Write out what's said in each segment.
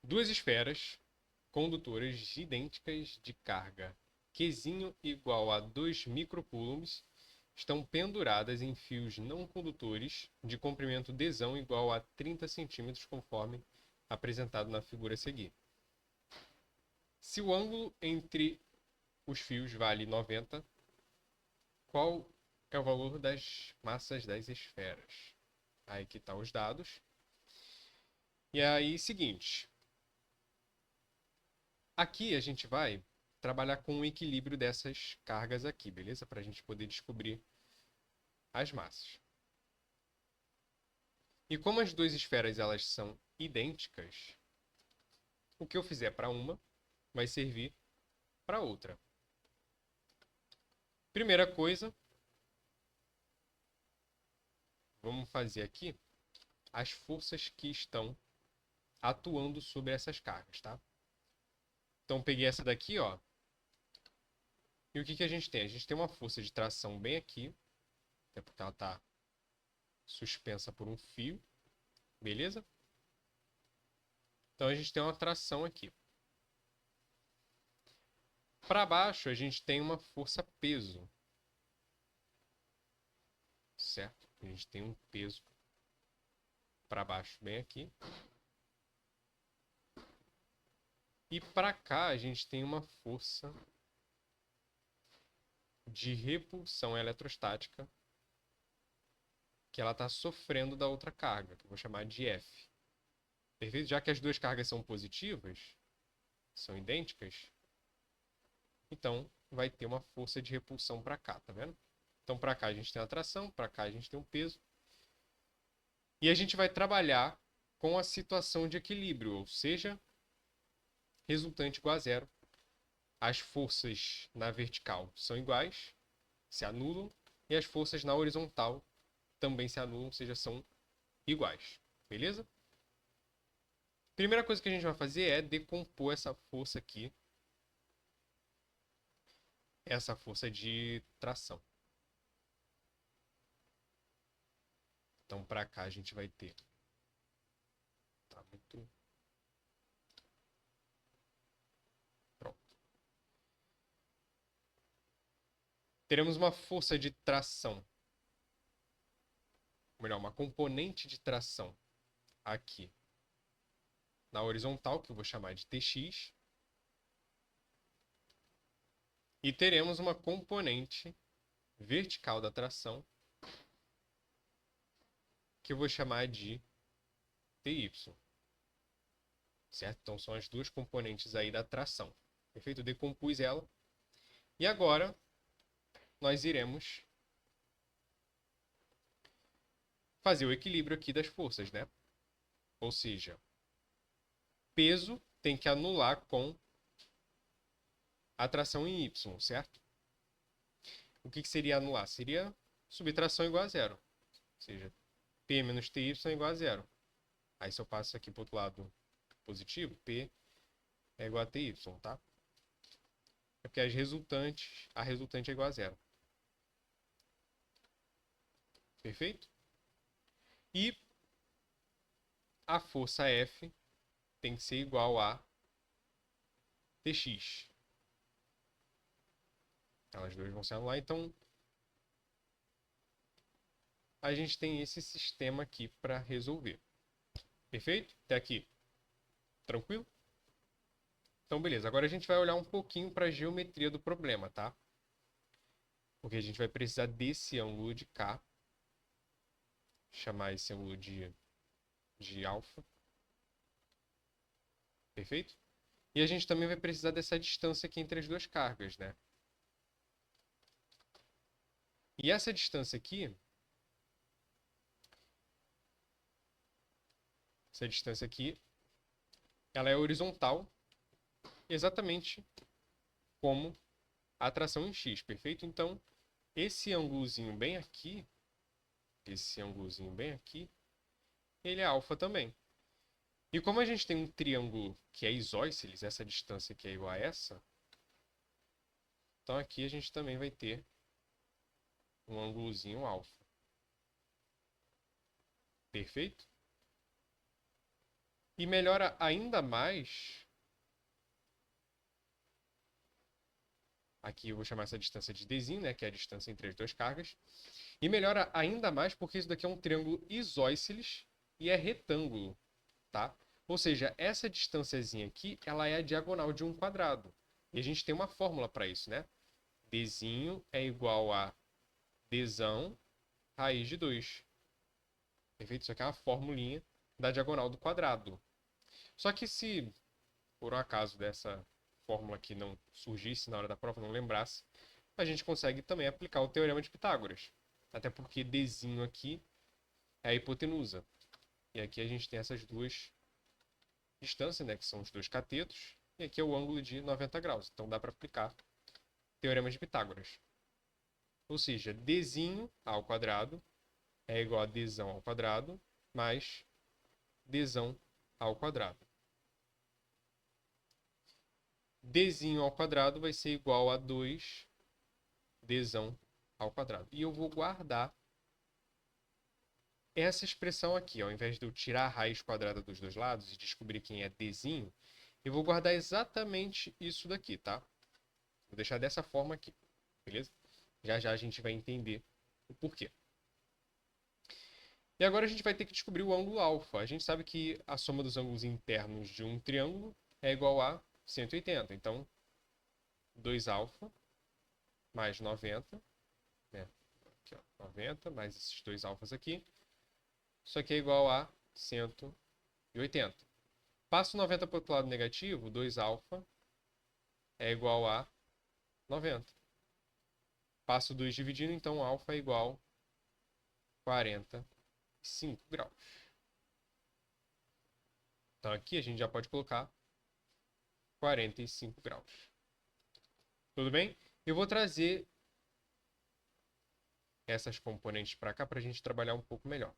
Duas esferas condutoras idênticas de carga Qzinho igual a 2 microcoulombs estão penduradas em fios não condutores de comprimento Dzão igual a 30 centímetros, conforme apresentado na figura a seguir. Se o ângulo entre os fios vale 90, qual é o valor das massas das esferas? Aí aqui estão os dados. E aí, seguinte. Aqui a gente vai trabalhar com o equilíbrio dessas cargas aqui, beleza? Para a gente poder descobrir as massas. E como as duas esferas elas são idênticas, o que eu fizer para uma vai servir para outra. Primeira coisa, vamos fazer aqui as forças que estão atuando sobre essas cargas, tá? Então peguei essa daqui, ó. E o que a gente tem? A gente tem uma força de tração bem aqui, até porque ela está suspensa por um fio, beleza? Então a gente tem uma tração aqui. Para baixo a gente tem uma força peso, certo? A gente tem um peso para baixo bem aqui. E para cá a gente tem uma força de repulsão eletrostática que ela está sofrendo da outra carga, que eu vou chamar de F. Perfeito? Já que as duas cargas são positivas, são idênticas, então vai ter uma força de repulsão para cá, tá vendo? Então para cá a gente tem a tração, para cá a gente tem um peso. E a gente vai trabalhar com a situação de equilíbrio, ou seja, resultante igual a zero. As forças na vertical são iguais, se anulam, e as forças na horizontal também se anulam, ou seja, são iguais. Beleza? Primeira coisa que a gente vai fazer é decompor essa força aqui, essa força de tração. Então, para cá a gente vai ter. Tá muito. Pronto. Teremos uma força de tração. Ou melhor, uma componente de tração aqui na horizontal, que eu vou chamar de Tx. E teremos uma componente vertical da tração, que eu vou chamar de Ty. Certo? Então são as duas componentes aí da tração. Perfeito? Eu decompus ela. E agora nós iremos fazer o equilíbrio aqui das forças, né? Ou seja, peso tem que anular com a tração em Y, certo? O que seria anular? Seria subtração igual a zero. Ou seja, P menos TY é igual a zero. Aí se eu passo aqui para o outro lado positivo, P é igual a TY, tá? É porque a resultante é igual a zero. Perfeito? E a força F tem que ser igual a Tx. Elas duas vão se anular, então a gente tem esse sistema aqui para resolver. Perfeito? Até aqui. Tranquilo? Então, beleza. Agora a gente vai olhar um pouquinho para a geometria do problema, tá? Porque a gente vai precisar desse ângulo de K. Chamar esse ângulo de alfa. Perfeito? E a gente também vai precisar dessa distância aqui entre as duas cargas, né? E essa distância aqui, ela é horizontal, exatamente como a tração em x, perfeito? Então, esse ângulozinho bem aqui, ele é alfa também. E como a gente tem um triângulo que é isósceles, essa distância aqui é igual a essa, então aqui a gente também vai ter um ângulozinho alfa. Perfeito? E melhora ainda mais. Aqui eu vou chamar essa distância de Dzinho, né? Que é a distância entre as duas cargas. E melhora ainda mais porque isso daqui é um triângulo isósceles e é retângulo, tá? Ou seja, essa distânciazinha aqui, ela é a diagonal de um quadrado. E a gente tem uma fórmula para isso, né? Dzinho é igual a dzão raiz de 2. Perfeito? Isso aqui é uma formulinha da diagonal do quadrado. Só que se, por um acaso, dessa fórmula aqui não surgisse na hora da prova, não lembrasse, a gente consegue também aplicar o teorema de Pitágoras. Até porque Dzinho aqui é a hipotenusa. E aqui a gente tem essas duas distâncias, né, que são os dois catetos, e aqui é o ângulo de 90 graus. Então dá para aplicar o teorema de Pitágoras. Ou seja, Dzinho ao quadrado é igual a Dzão ao quadrado mais Dzão ao quadrado. Dzinho ao quadrado vai ser igual a 2 Dzão ao quadrado. E eu vou guardar essa expressão aqui, ao invés de eu tirar a raiz quadrada dos dois lados e descobrir quem é Dzinho, eu vou guardar exatamente isso daqui, tá? Vou deixar dessa forma aqui, beleza? Já já a gente vai entender o porquê. E agora a gente vai ter que descobrir o ângulo alfa. A gente sabe que a soma dos ângulos internos de um triângulo é igual a 180. Então, 2α mais 90, né? Aqui, ó, 90 mais esses dois alfas aqui. Isso aqui é igual a 180. Passo 90 para o outro lado negativo, 2α é igual a 90. Passo 2 dividindo, então alfa é igual a 45 graus. Então aqui a gente já pode colocar 45 graus. Tudo bem? Eu vou trazer essas componentes para cá para a gente trabalhar um pouco melhor.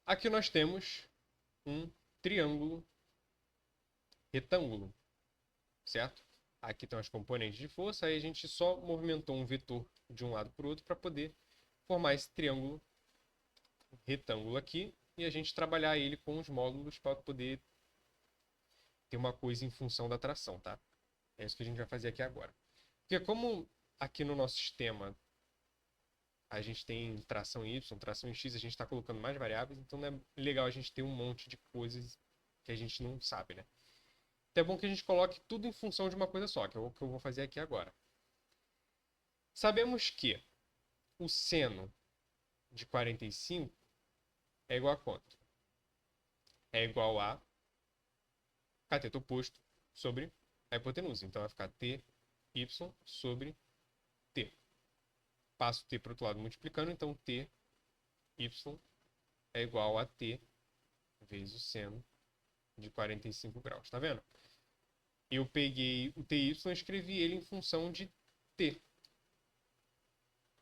Aqui nós temos um triângulo retângulo, certo? Aqui estão as componentes de força, aí a gente só movimentou um vetor de um lado para o outro para poder formar esse triângulo retângulo aqui e a gente trabalhar ele com os módulos para poder ter uma coisa em função da tração, tá? É isso que a gente vai fazer aqui agora. Porque como aqui no nosso sistema a gente tem tração Y, tração X, a gente está colocando mais variáveis, então não é legal a gente ter um monte de coisas que a gente não sabe, né? Então é bom que a gente coloque tudo em função de uma coisa só, que é o que eu vou fazer aqui agora. Sabemos que o seno de 45 é igual a quanto? É igual a cateto oposto sobre a hipotenusa. Então vai ficar ty sobre t. Passo t para o outro lado multiplicando, então ty é igual a t vezes o seno de 45 graus. Tá vendo? Eu peguei o ty e escrevi ele em função de t.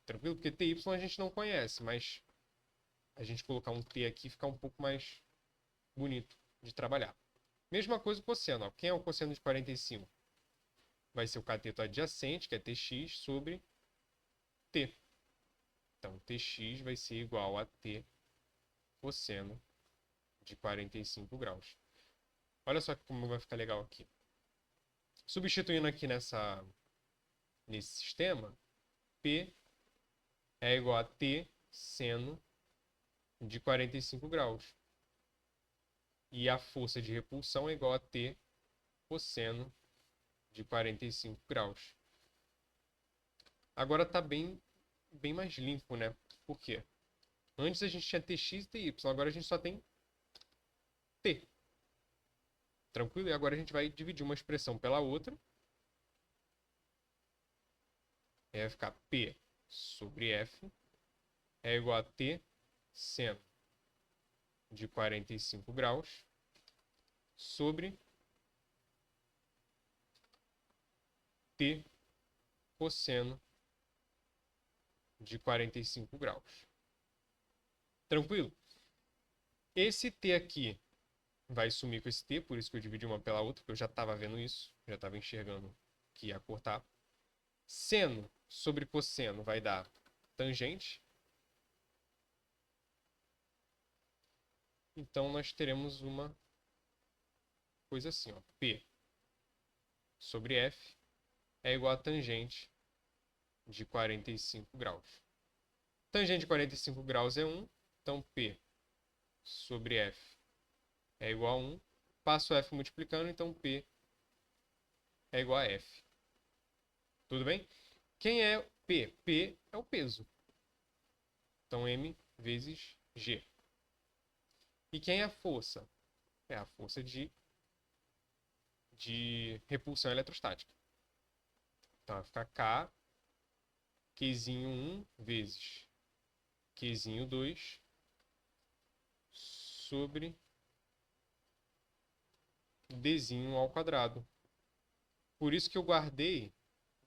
Tranquilo? Porque ty a gente não conhece, mas a gente colocar um t aqui fica um pouco mais bonito de trabalhar. Mesma coisa o cosseno. Ó. Quem é o cosseno de 45? Vai ser o cateto adjacente, que é tx, sobre t. Então, tx vai ser igual a t cosseno de 45 graus. Olha só como vai ficar legal aqui. Substituindo aqui nesse sistema, P é igual a T seno de 45 graus. E a força de repulsão é igual a T cosseno de 45 graus. Agora está bem mais limpo, né? Por quê? Antes a gente tinha Tx e Ty, agora a gente só tem T. Tranquilo? E agora a gente vai dividir uma expressão pela outra. Vai ficar P sobre F é igual a T seno de 45 graus sobre T cosseno de 45 graus. Tranquilo? Esse t aqui vai sumir com esse t, por isso que eu dividi uma pela outra, porque eu já estava vendo isso, já estava enxergando que ia cortar. Seno sobre cosseno vai dar tangente. Então, nós teremos uma coisa assim, ó. P sobre F é igual a tangente de 45 graus. Tangente de 45 graus é 1, então P sobre F é igual a 1. Passo F multiplicando, então P é igual a F. Tudo bem? Quem é P? P é o peso. Então, M vezes G. E quem é a força? É a força de repulsão eletrostática. Então, vai ficar K, Qzinho 1 vezes Qzinho 2 sobre Dzinho ao quadrado. Por isso que eu guardei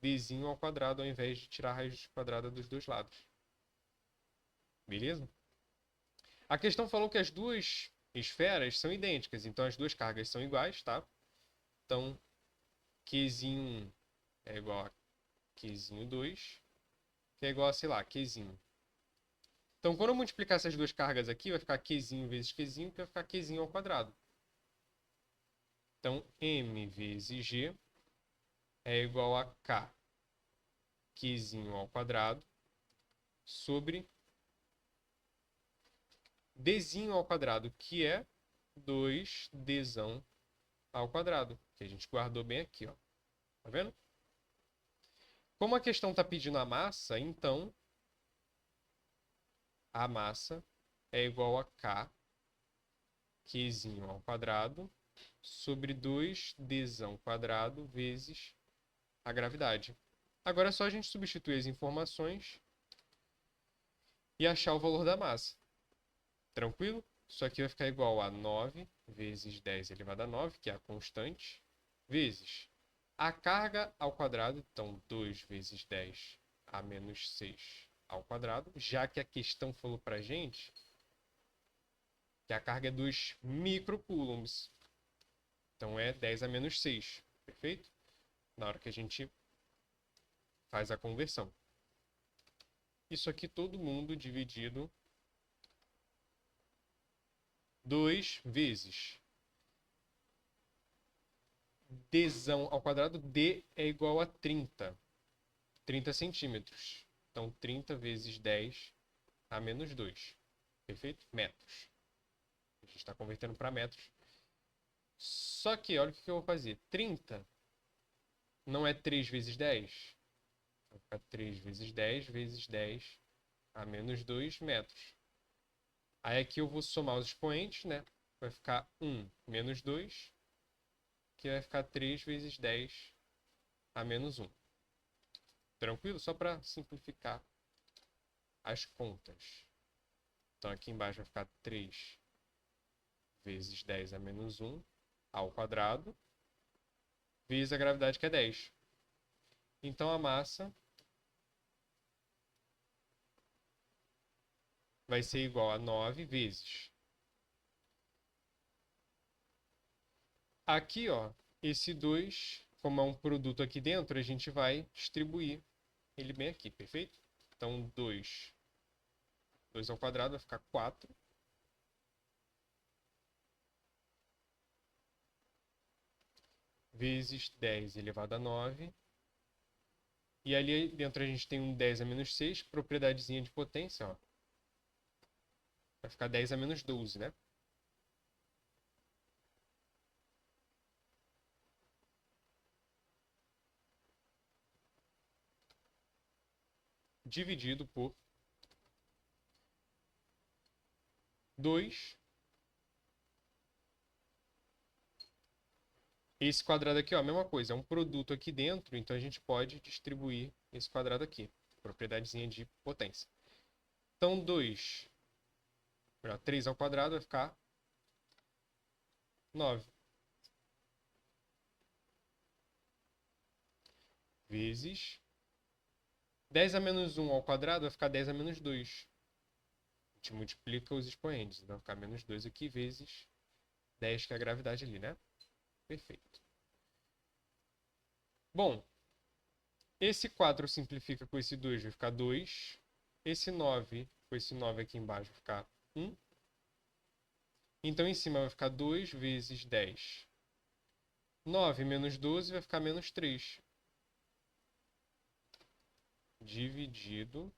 Dzinho ao quadrado ao invés de tirar a raiz quadrada dos dois lados. Beleza? A questão falou que as duas esferas são idênticas, então as duas cargas são iguais, tá? Então, Qzinho 1 é igual a Qzinho 2, que é igual a, sei lá, Qzinho. Então, quando eu multiplicar essas duas cargas aqui, vai ficar Qzinho vezes Qzinho, que vai ficar Qzinho ao quadrado. Então, M vezes G é igual a K, Qzinho ao quadrado, sobre Dzinho ao quadrado, que é 2Dzão ao quadrado, que a gente guardou bem aqui, ó. Tá vendo? Como a questão está pedindo a massa, então a massa é igual a K, Qzinho ao quadrado, sobre 2Dzão quadrado vezes a gravidade. Agora é só a gente substituir as informações e achar o valor da massa. Tranquilo? Isso aqui vai ficar igual a 9 vezes 10 elevado a 9, que é a constante, vezes a carga ao quadrado, então 2 vezes 10 a menos 6 ao quadrado, já que a questão falou para a gente que a carga é 2 microcoulombs. Então é 10 a menos 6, perfeito? Na hora que a gente faz a conversão. Isso aqui todo mundo dividido 2 vezes Dzão ao quadrado, D é igual a 30. 30 centímetros. Então, 30 vezes 10 a menos 2. Perfeito? Metros. A gente está convertendo para metros. Só que, olha o que eu vou fazer. 30 não é 3 vezes 10? Vai ficar 3 vezes 10 vezes 10 a menos 2 metros. Aí aqui eu vou somar os expoentes, né? Vai ficar 1 menos 2, que vai ficar 3 vezes 10 a menos 1. Tranquilo? Só para simplificar as contas. Então aqui embaixo vai ficar 3 vezes 10 a menos 1 ao quadrado, vezes a gravidade, que é 10. Então a massa vai ser igual a 9 vezes. Aqui, ó, esse 2, como é um produto aqui dentro, a gente vai distribuir ele bem aqui, perfeito? Então 2 ao quadrado vai ficar 4. Vezes 10 elevado a 9. E ali dentro a gente tem um 10 a menos 6, propriedadezinha de potência, ó. Vai ficar 10 a menos 12, né? Dividido por 2. Esse quadrado aqui, ó, a mesma coisa, é um produto aqui dentro, então a gente pode distribuir esse quadrado aqui. Propriedadezinha de potência. Então, 2, 3 ao quadrado vai ficar 9. Vezes 10 a menos 1 ao quadrado vai ficar 10 a menos 2. A gente multiplica os expoentes. Então vai ficar menos 2 aqui vezes 10, que é a gravidade ali, né? Perfeito. Bom, esse 4 simplifica com esse 2, vai ficar 2. Esse 9 com esse 9 aqui embaixo vai ficar 1. Então em cima vai ficar 2 vezes 10. 9 menos 12 vai ficar menos 3. Dividido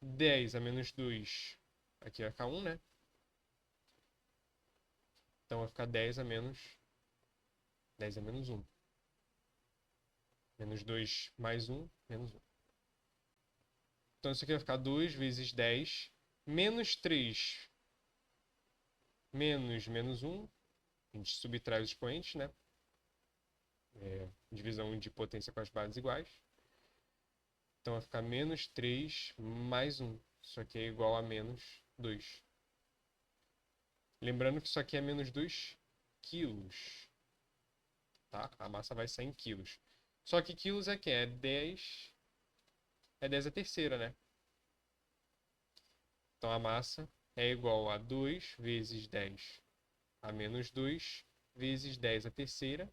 10 a menos 2. Aqui vai ficar 1, né? Então vai ficar 10 a menos 1. Menos 2 mais 1, menos 1. Então isso aqui vai ficar 2 vezes 10. Menos 3 menos 1. A gente subtrai os expoentes, né? Divisão de potência com as bases iguais. Então vai ficar menos 3 mais 1. Isso aqui é igual a menos 2. Lembrando que isso aqui é menos 2 quilos. Tá? A massa vai sair em quilos. Só que quilos é que é 10. É 10 a terceira, né? Então a massa é igual a 2 vezes 10 a menos 2 vezes 10 a terceira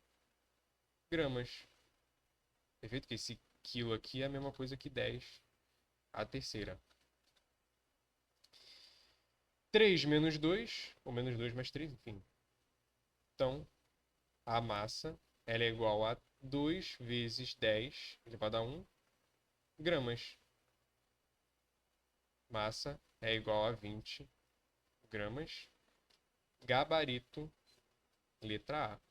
gramas. Perfeito? Que esse quilo aqui é a mesma coisa que 10 a terceira. 3 menos 2, ou menos 2 mais 3, enfim. Então, a massa ela é igual a 2 vezes 10 elevado a 1 gramas. Massa é igual a 20 gramas. Gabarito, letra A.